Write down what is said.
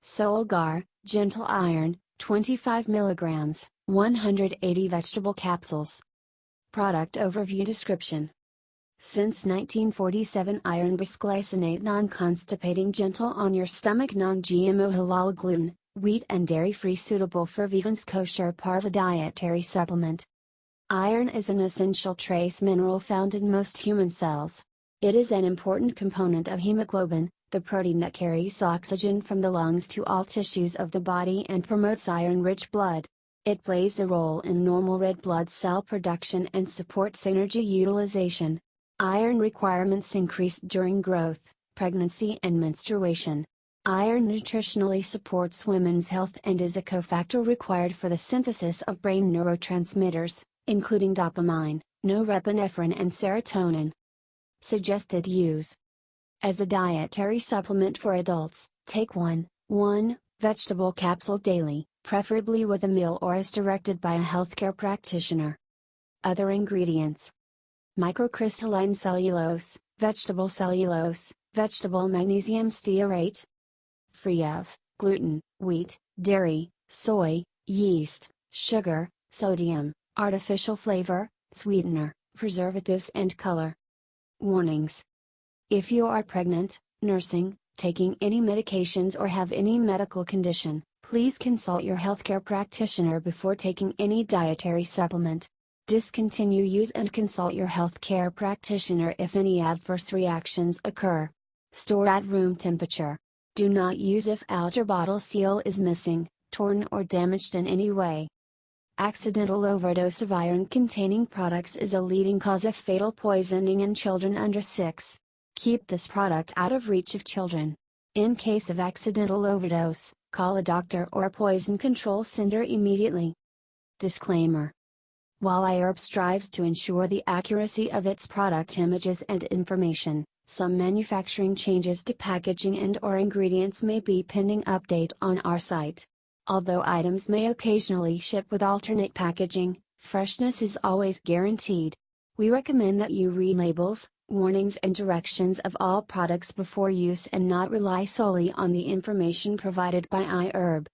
Solgar, Gentle Iron, 25 mg, 180 vegetable capsules. Product overview description. Since 1947, iron bisglycinate, non-constipating, gentle on your stomach, non-GMO, halal, gluten, wheat and dairy-free, suitable for vegans, kosher, parva dietary supplement. Iron is an essential trace mineral found in most human cells. It is an important component of hemoglobin, the protein that carries oxygen from the lungs to all tissues of the body and promotes iron-rich blood. It plays a role in normal red blood cell production and supports energy utilization. Iron requirements increase during growth, pregnancy and menstruation. Iron nutritionally supports women's health and is a cofactor required for the synthesis of brain neurotransmitters, including dopamine, norepinephrine and serotonin. Suggested use. As a dietary supplement for adults, take 1 vegetable capsule daily, preferably with a meal or as directed by a healthcare practitioner. Other ingredients: microcrystalline cellulose, vegetable magnesium stearate. Free of gluten, wheat, dairy, soy, yeast, sugar, sodium, artificial flavor, sweetener, preservatives and color. Warnings. If you are pregnant, nursing, taking any medications or have any medical condition, please consult your healthcare practitioner before taking any dietary supplement. Discontinue use and consult your healthcare practitioner if any adverse reactions occur. Store at room temperature. Do not use if outer bottle seal is missing, torn or damaged in any way. Accidental overdose of iron-containing products is a leading cause of fatal poisoning in children under 6. Keep this product out of reach of children. In case of accidental overdose, call a doctor or a poison control center immediately. Disclaimer. While iHerb strives to ensure the accuracy of its product images and information, some manufacturing changes to packaging and/or ingredients may be pending update on our site. Although items may occasionally ship with alternate packaging, freshness is always guaranteed. We recommend that you read labels, warnings and directions of all products before use and not rely solely on the information provided by iHerb.